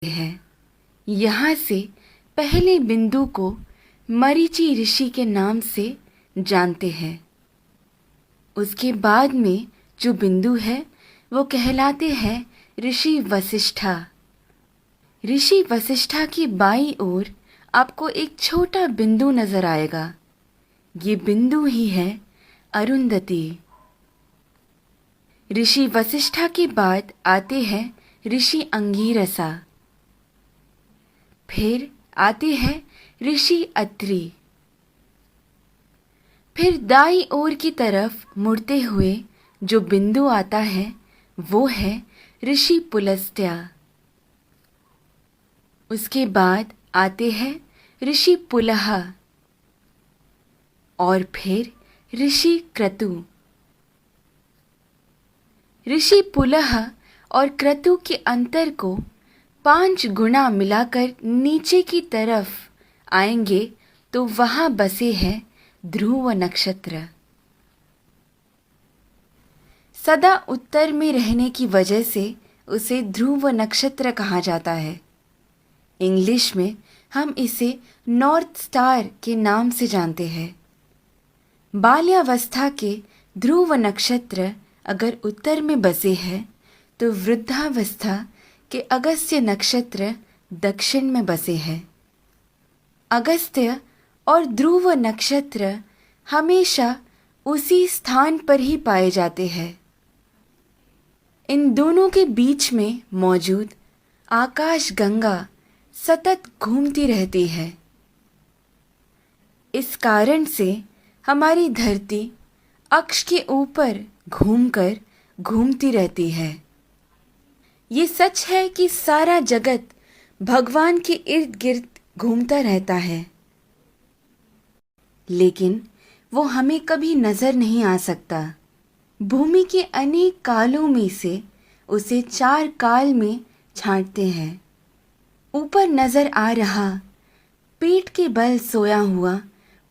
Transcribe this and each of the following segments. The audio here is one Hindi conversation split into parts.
है। यहाँ से पहले बिंदु को मरीचि ऋषि के नाम से जानते हैं। उसके बाद में जो बिंदु है वो कहलाते हैं ऋषि वशिष्ठा। ऋषि वशिष्ठा की बाईं ओर आपको एक छोटा बिंदु नजर आएगा। ये बिंदु ही है अरुंधति। ऋषि वशिष्ठा के बाद आते हैं ऋषि अंगीरसा। फिर आते हैं ऋषि अत्रि। फिर दाईं ओर की तरफ मुड़ते हुए जो बिंदु आता है वो है ऋषि पुलस्त्य। उसके बाद आते हैं ऋषि पुलह और फिर ऋषि क्रतु। ऋषि पुलह और क्रतु के अंतर को 5 गुना मिलाकर नीचे की तरफ आएंगे तो वहां बसे हैं ध्रुव नक्षत्र। सदा उत्तर में रहने की वजह से उसे ध्रुव नक्षत्र कहा जाता है। इंग्लिश में हम इसे नॉर्थ स्टार के नाम से जानते हैं। बाल्यावस्था के ध्रुव नक्षत्र अगर उत्तर में बसे हैं तो वृद्धावस्था के अगस्त्य नक्षत्र दक्षिण में बसे हैं। अगस्त्य और ध्रुव नक्षत्र हमेशा उसी स्थान पर ही पाए जाते हैं। इन दोनों के बीच में मौजूद आकाश गंगा सतत घूमती रहती है। इस कारण से हमारी धरती अक्ष के ऊपर घूमकर घूमती रहती है। ये सच है कि सारा जगत भगवान के इर्द गिर्द घूमता रहता है, लेकिन वो हमें कभी नजर नहीं आ सकता। भूमि के अनेक कालों में से उसे 4 काल में छांटते हैं। ऊपर नजर आ रहा पीठ के बल सोया हुआ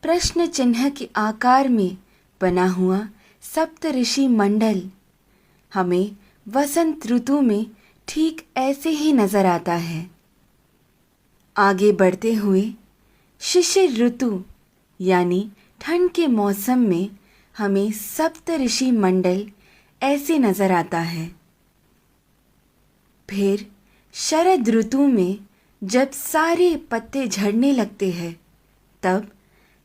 प्रश्न चिन्ह के आकार में बना हुआ सप्त ऋषि मंडल हमें वसंत ऋतु में ठीक ऐसे ही नजर आता है। आगे बढ़ते हुए शिशिर ऋतु यानी ठंड के मौसम में हमें सप्त ऋषि मंडल ऐसे नजर आता है। फिर शरद ऋतु में जब सारे पत्ते झड़ने लगते हैं तब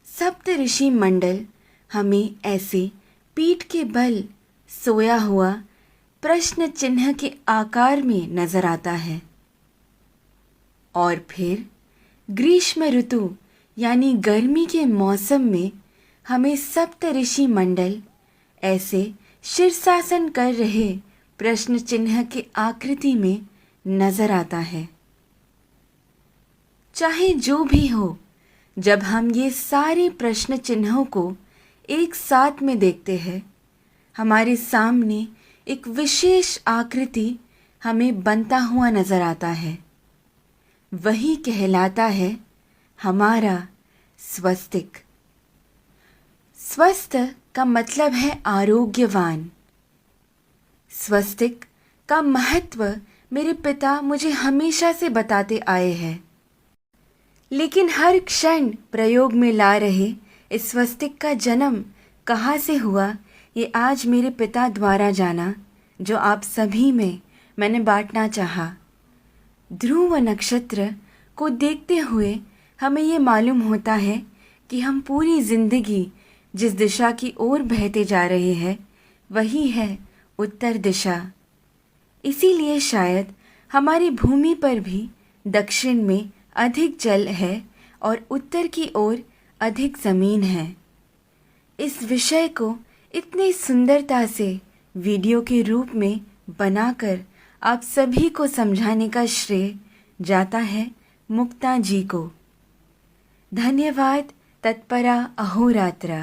सप्त ऋषि मंडल हमें ऐसे पीठ के बल सोया हुआ प्रश्न चिन्ह के आकार में नजर आता है। और फिर ग्रीष्म ऋतु यानी गर्मी के मौसम में हमें सप्त ऋषि मंडल ऐसे शीर्षासन कर रहे प्रश्न चिन्ह के आकृति में नजर आता है। चाहे जो भी हो, जब हम ये सारे प्रश्न चिन्हों को एक साथ में देखते हैं, हमारे सामने एक विशेष आकृति हमें बनता हुआ नजर आता है। वही कहलाता है हमारा स्वस्तिक। स्वस्थ का मतलब है आरोग्यवान। स्वस्तिक का महत्व मेरे पिता मुझे हमेशा से बताते आए हैं, लेकिन हर क्षण प्रयोग में ला रहे इस स्वस्तिक का जन्म कहाँ से हुआ ये आज मेरे पिता द्वारा जाना, जो आप सभी में मैंने बांटना चाहा। ध्रुव नक्षत्र को देखते हुए हमें ये मालूम होता है कि हम पूरी जिंदगी जिस दिशा की ओर बहते जा रहे हैं वही है उत्तर दिशा। इसीलिए शायद हमारी भूमि पर भी दक्षिण में अधिक जल है और उत्तर की ओर अधिक ज़मीन है। इस विषय को इतनी सुंदरता से वीडियो के रूप में बनाकर आप सभी को समझाने का श्रेय जाता है मुक्ता जी को। धन्यवाद। तत्परा अहोरात्रा।